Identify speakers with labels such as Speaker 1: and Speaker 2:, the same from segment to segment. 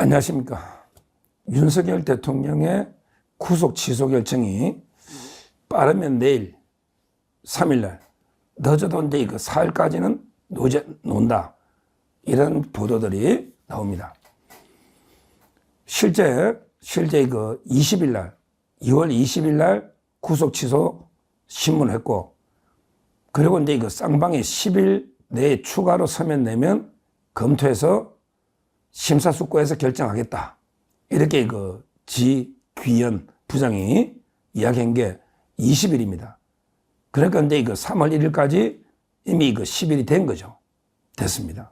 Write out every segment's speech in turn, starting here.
Speaker 1: 안녕하십니까. 윤석열 대통령의 구속 취소 결정이 빠르면 내일 3일날, 늦어도 이제 그 4일까지는 논다. 이런 보도들이 나옵니다. 실제 그 20일날, 2월 20일날 구속 취소 신문을 했고, 그리고 이제 그 쌍방에 10일 내에 추가로 서면 내면 검토해서 심사숙고해서 결정하겠다. 이렇게 그 지귀현 부장이 이야기한 게 20일입니다. 그러니까 이제 그 3월 1일까지 이미 그 10일이 된 거죠. 됐습니다.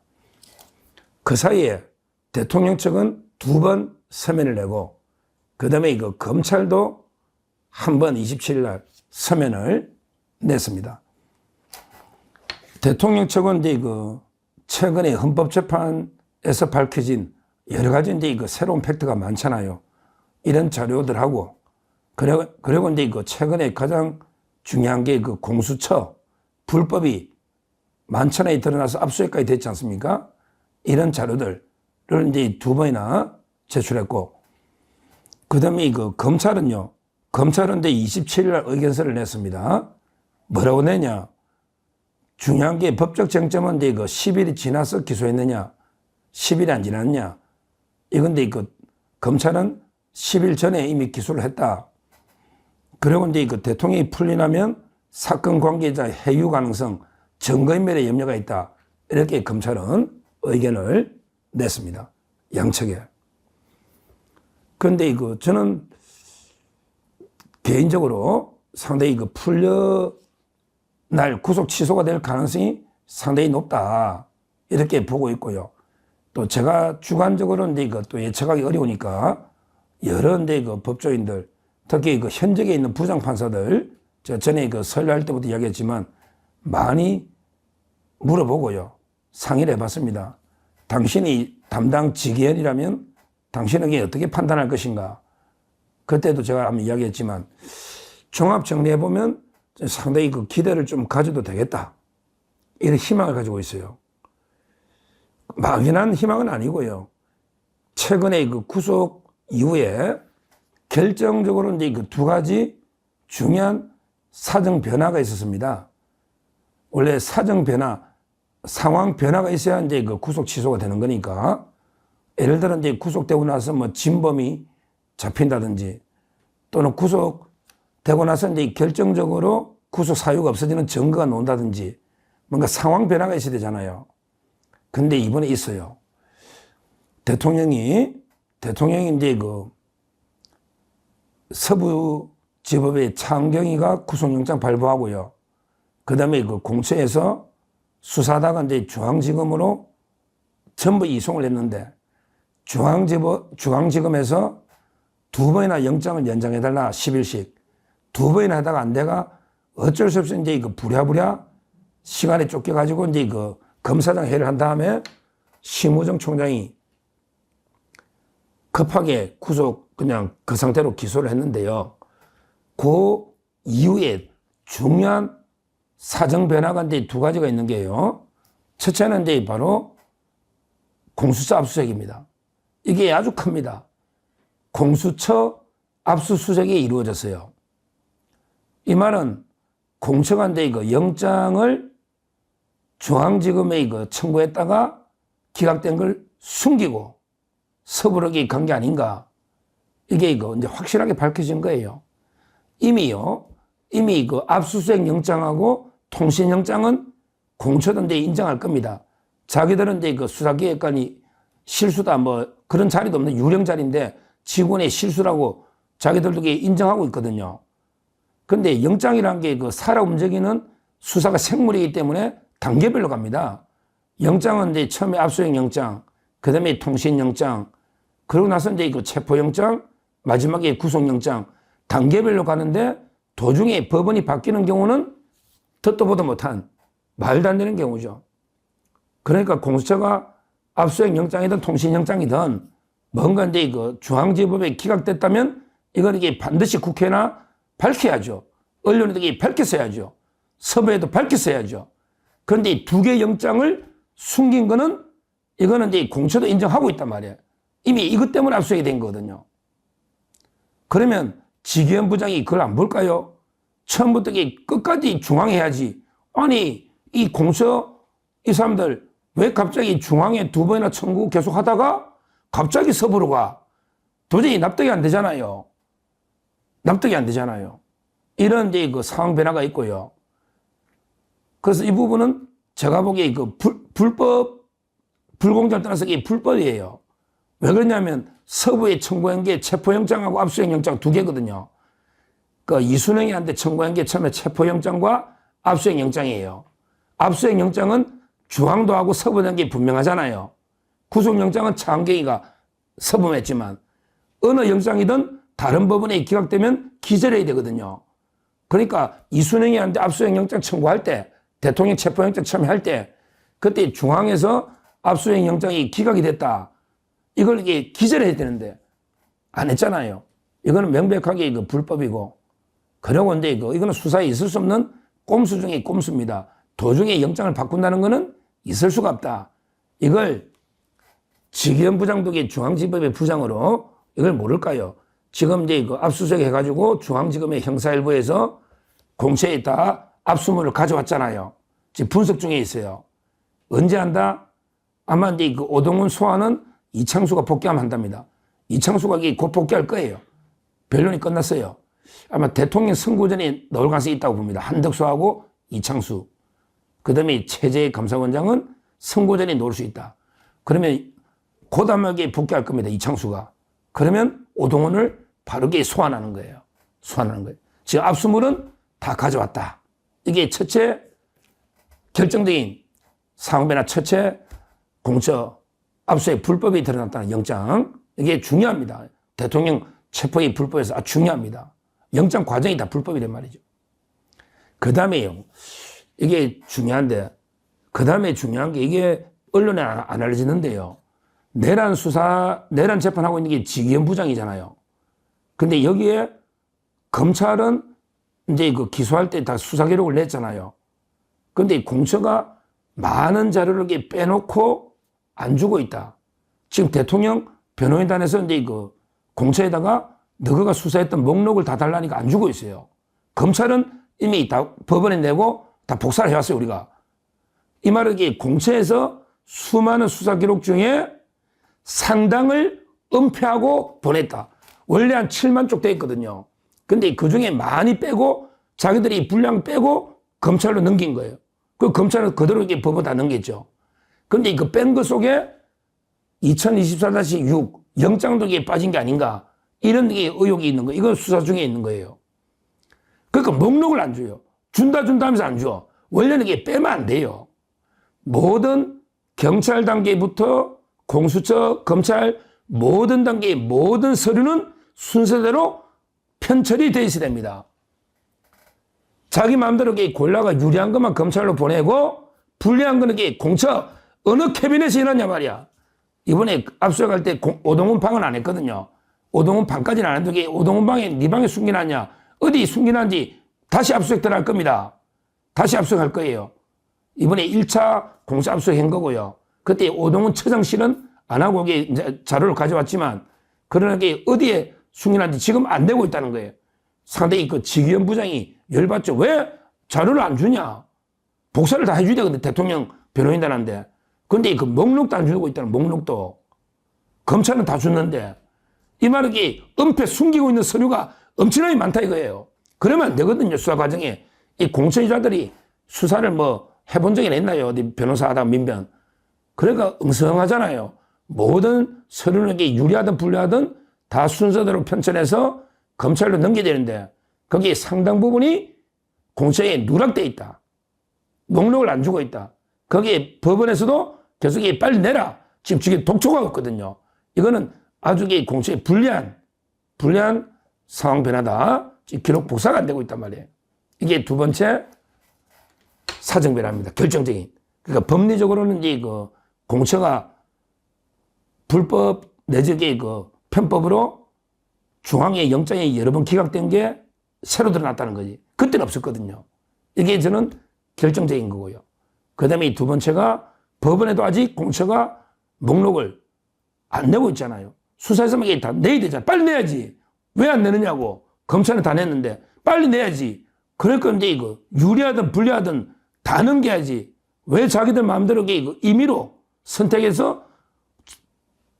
Speaker 1: 그 사이에 대통령 측은 2번 서면을 내고, 그 다음에 그 검찰도 한 번 27일 날 서면을 냈습니다. 대통령 측은 이제 그 최근에 헌법재판에서 밝혀진 여러 가지 이제 그 새로운 팩트가 많잖아요. 이런 자료들하고, 그리고 이제 그 최근에 가장 중요한 게 그 공수처 불법이 만천하에 드러나서 압수수색까지 됐지 않습니까? 이런 자료들을 이제 2번이나 제출했고, 그 다음에 그 검찰은 이제 27일 날 의견서를 냈습니다. 뭐라고 내냐? 중요한 게 법적 쟁점은 이제 그 10일이 지나서 기소했느냐, 10일이 안 지났냐. 이건데 그 검찰은 10일 전에 이미 기소를 했다. 그리고 이제 그 대통령이 풀리나면 사건 관계자 해유 가능성, 증거인멸의 염려가 있다. 이렇게 검찰은 의견을 냈습니다. 양측에. 그런데 저는 개인적으로 상당히 날 구속 취소가 될 가능성이 상당히 높다. 이렇게 보고 있고요. 또 제가 주관적으로는 또 예측하기 어려우니까 여러 그 법조인들, 특히 그 현직에 있는 부장판사들, 제가 전에 설날 때부터 이야기했지만 많이 물어보고요. 상의를 해봤습니다. 당신이 담당 직위원이라면 당신에게 어떻게 판단할 것인가? 그때도 제가 한번 이야기했지만 종합 정리해보면 상당히 그 기대를 좀 가져도 되겠다. 이런 희망을 가지고 있어요. 막연한 희망은 아니고요. 최근에 그 구속 이후에 결정적으로 이제 그 2가지 중요한 사정 변화가 있었습니다. 원래 사정 변화, 상황 변화가 있어야 이제 그 구속 취소가 되는 거니까, 예를 들어 이제 구속되고 나서 뭐 진범이 잡힌다든지, 또는 구속되고 나서 이제 결정적으로 구속 사유가 없어지는 증거가 나온다든지, 뭔가 상황 변화가 있어야 되잖아요. 근데 이번에 있어요. 대통령이 이제 그 서부지법의 차은경이가 구속영장 발부하고요. 그 다음에 그 공처에서 수사하다가 이제 중앙지검으로 전부 이송을 했는데, 중앙지검에서 2번이나 영장을 연장해달라, 10일씩. 2번이나 하다가 안 돼가 어쩔 수 없이 이제 부랴부랴 시간에 쫓겨가지고 이제 검사장 회의를 한 다음에 심우정 총장이 급하게 그냥 그 상태로 기소를 했는데요. 그 이후에 중요한 사정 변화가 이제 2가지가 있는 게요. 첫째는 이제 바로 공수처 압수수색입니다. 이게 아주 큽니다. 공수처 압수수색이 이루어졌어요. 이 말은 공처가 이제 영장을 중앙지검에 청구했다가 기각된 걸 숨기고 서부르게 간 게 아닌가. 이게 이제 확실하게 밝혀진 거예요. 이미 압수수색 영장하고 통신영장은 공처도 이제 인정할 겁니다. 자기들은 이제 수사기획관이 실수다 뭐 그런 자리도 없는 유령 자리인데 직원의 실수라고 자기들도 인정하고 있거든요. 근데 영장이라는 게 살아 움직이는 수사가 생물이기 때문에 단계별로 갑니다. 영장은 이제 처음에 압수수색 영장, 그 다음에 통신영장, 그러고 나서 이제 체포영장, 마지막에 구속영장, 단계별로 가는데 도중에 법원이 바뀌는 경우는 듣도 보도 못한 말도 안 되는 경우죠. 그러니까 공수처가 압수수색 영장이든 통신영장이든 뭔가 이제 중앙지법에 기각됐다면 이게 반드시 국회나 밝혀야죠. 언론에도 밝혔어야죠. 서부에도 밝혔어야죠. 그런데 이 2개 영장을 숨긴 거는 이거는 이제 공처도 인정하고 있단 말이에요. 이미 이것 때문에 압수수색이 된 거거든요. 그러면 지기현 부장이 그걸 안 볼까요? 처음부터 끝까지 중앙해야지. 아니 이 공서 이 사람들 왜 갑자기 중앙에 2번이나 청구 계속 하다가 갑자기 서부로 가? 도저히 납득이 안 되잖아요. 납득이 안 되잖아요. 이런 이제 그 상황 변화가 있고요. 그래서 이 부분은 제가 보기에 그 불공정을 떠나서 이게 불법이에요. 왜 그러냐면 서부에 청구한 게 체포영장하고 압수수색영장 2개거든요. 그 이순영이한테 청구한 게 처음에 체포영장과 압수수색영장이에요. 압수수색영장은 중앙도하고 서부된 게 분명하잖아요. 구속영장은 차은경이가 서부했지만 어느 영장이든 다른 법원에 기각되면 기절해야 되거든요. 그러니까 이순영이한테 압수수색영장 청구할 때 대통령 체포영장 처음에 할 때 그때 중앙에서 압수수색영장이 기각이 됐다. 이걸 이게 기절해야 되는데 안 했잖아요. 이거는 명백하게 이거 불법이고 그러고 이제 이거는 수사에 있을 수 없는 꼼수 중에 꼼수입니다. 도중에 영장을 바꾼다는 거는 있을 수가 없다. 이걸 지기현 부장도 중앙지법의 부장으로 이걸 모를까요? 지금 이제 그 압수수색 해가지고 중앙지검의 형사일부에서 공채에 다 압수물을 가져왔잖아요. 지금 분석 중에 있어요. 언제 한다? 아마 이제 그 오동훈 소환은 이창수가 복귀하면 한답니다. 이창수가 곧 복귀할 거예요. 변론이 끝났어요. 아마 대통령 선거 전에 나올 가능성이 있다고 봅니다. 한덕수하고 이창수. 그 다음에 최재 감사원장은 선거 전에 나올 수 있다. 그러면 고담하게 복귀할 겁니다. 이창수가. 그러면 오동훈을 바르게 소환하는 거예요. 소환하는 거예요. 지금 압수물은 다 가져왔다. 이게 첫째 결정적인 상황변화, 첫째 공처 압수수색 불법이 드러났다는 영장. 이게 중요합니다. 대통령 체포의 불법에서 아주 중요합니다. 영장 과정이 다 불법이란 말이죠. 그 다음에요. 이게 중요한데, 그 다음에 중요한 게 이게 언론에 안 알려지는데요. 내란 재판하고 있는 게 지기현 부장이잖아요. 근데 여기에 검찰은 이제 그 기소할 때 다 수사 기록을 냈잖아요. 근데 공처가 많은 자료를 이렇게 빼놓고 안 주고 있다. 지금 대통령 변호인단에서 이제 그 공처에다가 너가 수사했던 목록을 다 달라니까 안 주고 있어요. 검찰은 이미 다 법원에 내고 다 복사를 해왔어요, 우리가. 이 말은 이게 공처에서 수많은 수사 기록 중에 상당을 은폐하고 보냈다. 원래 한 7만 쪽 돼 있거든요. 근데 그 중에 많이 빼고 자기들이 분량 빼고 검찰로 넘긴 거예요. 그 검찰은 그대로 이게 법을 다 넘겼죠. 근데 그 뺀 거 속에 2024-6 영장도 이게 빠진 게 아닌가. 이런 게 의혹이 있는 거예요. 이건 수사 중에 있는 거예요. 그러니까 목록을 안 줘요. 준다 하면서 안 줘. 원래는 이게 빼면 안 돼요. 모든 경찰 단계부터 공수처, 검찰 모든 단계의 모든 서류는 순서대로 편철이 돼 있어야 됩니다. 자기 마음대로 골라가 유리한 것만 검찰로 보내고 불리한 거는 공처 어느 캐비넷이 일어났냐 말이야. 이번에 압수수색할 때 오동훈 방은 안 했거든요. 오동훈 방까지는 안 했는데 오동훈 방에 네 방에 숨겨놨냐. 어디 숨겨놨는지 다시 압수수색 들어갈 겁니다. 다시 압수수색할 거예요. 이번에 1차 공사 압수수색 한 거고요. 그때 오동훈 처장실은 안 하고 이제 자료를 가져왔지만 그러나 게 어디에 숨겨놨는지 지금 안 되고 있다는 거예요. 상당히 그 지기현 부장이 열받죠. 왜 자료를 안 주냐. 복사를 다 해줘야 되거든. 대통령 변호인단한테. 근데 그 목록도 안 주고 있다는 목록도. 검찰은 다 줬는데 이 말은 은폐 숨기고 있는 서류가 엄청나게 많다 이거예요. 그러면 안 되거든요. 수사 과정에. 이 공천자들이 수사를 뭐 해본 적이 있나요? 어디 변호사 하다 민변. 그러니까 응성하잖아요. 모든 서류는 유리하든 불리하든 다 순서대로 편찬해서 검찰로 넘겨야 되는데 거기에 상당 부분이 공처에 누락되어 있다. 목록을 안 주고 있다. 거기에 법원에서도 계속 빨리 내라. 지금 저게 독촉하고 있거든요. 이거는 아주 공처에 불리한 상황 변화다. 지금 기록 복사가 안 되고 있단 말이에요. 이게 두 번째 사정 변화입니다. 결정적인. 그러니까 법리적으로는 이제 그 공처가 불법 내적의 그 편법으로 중앙의 영장이 여러 번 기각된 게 새로 드러났다는 거지. 그때는 없었거든요. 이게 저는 결정적인 거고요. 그 다음에 두 번째가 법원에도 아직 공처가 목록을 안 내고 있잖아요. 수사에서만 이게 다 내야 되잖아. 빨리 내야지. 왜 안 내느냐고. 검찰은 다 냈는데 빨리 내야지. 그럴 건데 이거 유리하든 불리하든 다 넘겨야지. 왜 자기들 마음대로 이거 임의로 선택해서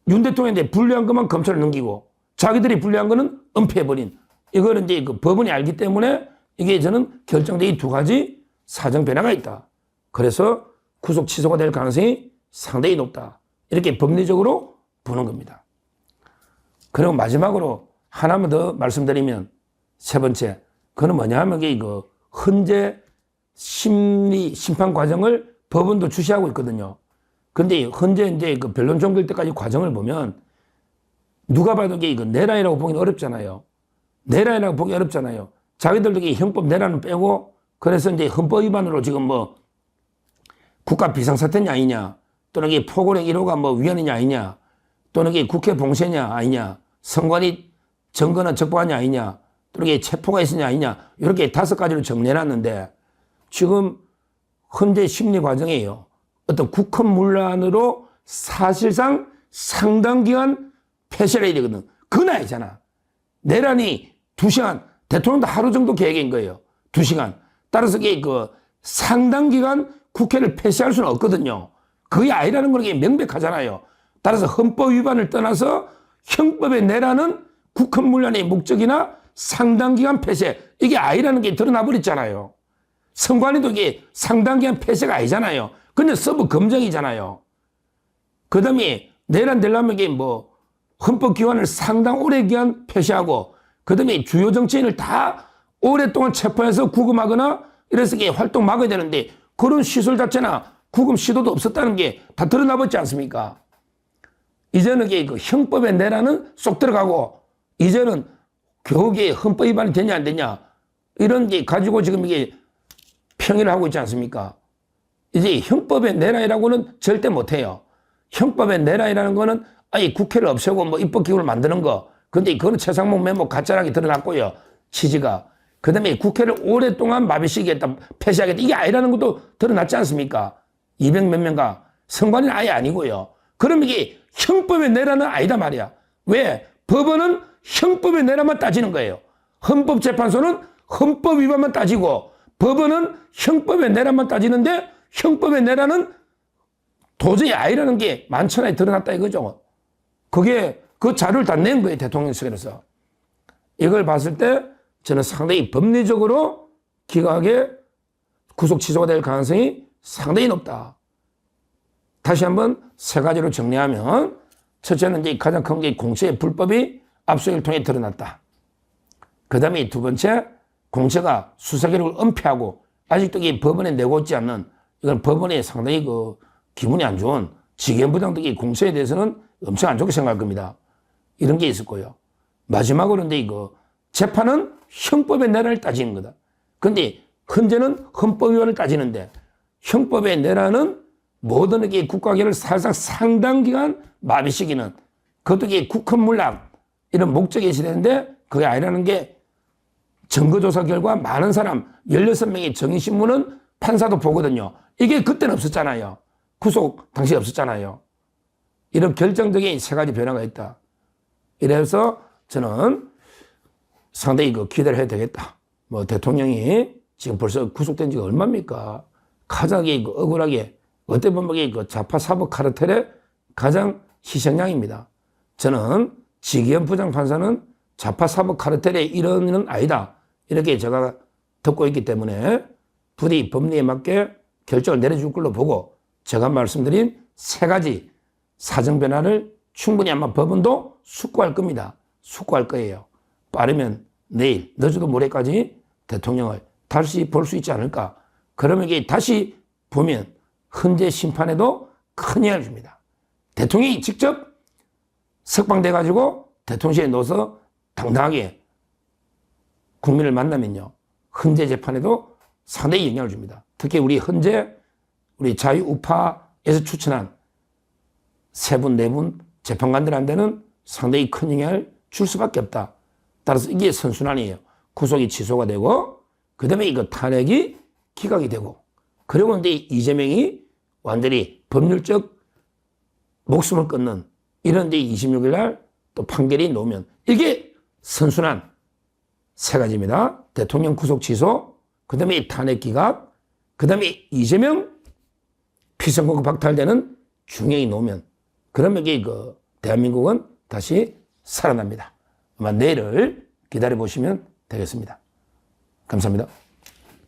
Speaker 1: 윤 대통령한테 불리한 것만 검찰을 넘기고 자기들이 불리한 거는 은폐해버린. 이거는 이제 그 법원이 알기 때문에 이게 저는 결정된 이 두 가지 사정 변화가 있다. 그래서 구속 취소가 될 가능성이 상당히 높다. 이렇게 법리적으로 보는 겁니다. 그리고 마지막으로 하나만 더 말씀드리면 세 번째, 그건 뭐냐 하면 이거 헌재 심리 심판 과정을 법원도 주시하고 있거든요. 근데 헌재 이제 그 변론 종결 때까지 과정을 보면 누가 봐도 이거 내란이라고 보기는 어렵잖아요. 내란이라고 보기 어렵잖아요. 자기들도 형법 내란은 빼고 그래서 이제 헌법 위반으로 지금 뭐 국가 비상사태냐 아니냐 또는 이게 포고령 1호가 뭐 위헌이냐 아니냐 또는 이게 국회 봉쇄냐 아니냐 선관위 정거나 적법하냐 아니냐 또는 이게 체포가 있으냐 아니냐 이렇게 5가지로 정리해놨는데 지금 헌재 심리 과정이에요. 어떤 국헌문란으로 사실상 상당 기간 폐쇄를 해야 되거든. 그건 아니잖아. 내란이 2시간, 대통령도 하루 정도 계획인 거예요. 2시간. 따라서 이게 그 상당 기간 국회를 폐쇄할 수는 없거든요. 그게 아니라는 건 명백하잖아요. 따라서 헌법 위반을 떠나서 형법의 내란은 국헌문란의 목적이나 상당 기간 폐쇄, 이게 아니라는 게 드러나 버렸잖아요. 선관위도 이게 상당 기간 폐쇄가 아니잖아요. 근데 서브 검정이잖아요. 그 다음에 내란 되려면 이게 뭐 헌법 기관을 상당 오래 기간 폐쇄하고 그 다음에 주요 정치인을 다 오랫동안 체포해서 구금하거나 이래서 이게 활동 막아야 되는데 그런 시설 자체나 구금 시도도 없었다는 게 다 드러나 버렸지 않습니까? 이제는 이게 그 형법의 내란은 쏙 들어가고 이제는 겨우 이게 헌법 위반이 되냐 안 되냐 이런 게 가지고 지금 이게 평의를 하고 있지 않습니까? 이제 형법의 내란이라고는 절대 못해요. 형법의 내란이라는 거는 아예 국회를 없애고 뭐 입법기구를 만드는 거. 근데 그거는 최상목 메모 가짜라게 드러났고요. 취지가. 그 다음에 국회를 오랫동안 마비시키겠다, 폐쇄하겠다. 이게 아니라는 것도 드러났지 않습니까? 200몇 명가. 선관위는 아예 아니고요. 그럼 이게 형법의 내란은 아니다 말이야. 왜? 법원은 형법의 내란만 따지는 거예요. 헌법재판소는 헌법 위반만 따지고 법원은 형법의 내란만 따지는데 형법의 내란은 도저히 아니라는 게 만천하에 드러났다 이거죠. 그게 그 자료를 다 낸 거예요. 대통령실에서. 이걸 봤을 때 저는 상당히 법리적으로 기각에 구속 취소가 될 가능성이 상당히 높다. 다시 한번 3가지로 정리하면 첫째는 이제 가장 큰 게 공채의 불법이 압수수색을 통해 드러났다. 그 다음에 2번째, 공채가 수사 기록을 은폐하고 아직도 이 법원에 내고 있지 않는 이건 법원에 상당히 그 기분이 안 좋은 직위원부장 등의 공채에 대해서는 엄청 안 좋게 생각할 겁니다. 이런 게 있을 거예요. 마지막으로 이제 이거 재판은 형법의 내란을 따지는 거다. 근데 헌재는 헌법 위반을 따지는데 형법의 내란은 모든 게 국가계를 사실상 상당 기간 마비시키는 그것도 이게 국헌문란 이런 목적이 있어야 되는데 그게 아니라는 게 증거조사 결과 많은 사람 16명의 정의신문은 판사도 보거든요. 이게 그때는 없었잖아요. 구속 당시 없었잖아요. 이런 결정적인 3가지 변화가 있다. 이래서 저는 상당히 기대를 해야 되겠다. 뭐 대통령이 지금 벌써 구속된 지가 얼마입니까? 가장 억울하게 어떻게 보면 좌파 사법 카르텔의 가장 희생양입니다. 저는 지기현 부장판사는 좌파 사법 카르텔의 일원은 아니다. 이렇게 제가 듣고 있기 때문에 부디 법리에 맞게 결정을 내려줄 걸로 보고 제가 말씀드린 3가지 사정 변화를 충분히 아마 법원도 숙고할 겁니다. 숙고할 거예요. 빠르면 내일, 늦어도 모레까지 대통령을 다시 볼 수 있지 않을까. 그러면 이게 다시 보면 헌재 심판에도 큰 영향을 줍니다. 대통령이 직접 석방돼가지고 대통령실에 넣어서 당당하게 국민을 만나면요. 헌재 재판에도 상당히 영향을 줍니다. 특히 우리 헌재, 우리 자유우파에서 추천한 3분, 4분 재판관들한테는 상당히 큰 영향을 줄 수밖에 없다. 따라서 이게 선순환이에요. 구속이 취소가 되고, 그 다음에 이거 탄핵이 기각이 되고, 그리고 이제 이재명이 완전히 법률적 목숨을 끊는 이런데 26일 날 또 판결이 나오면 이게 선순환 세 가지입니다. 대통령 구속 취소, 그 다음에 탄핵 기각, 그 다음에 이재명 피선거가 박탈되는 중형이 나오면 그러면 이게 대한민국은 다시 살아납니다. 아마 내일을 기다려 보시면 되겠습니다. 감사합니다.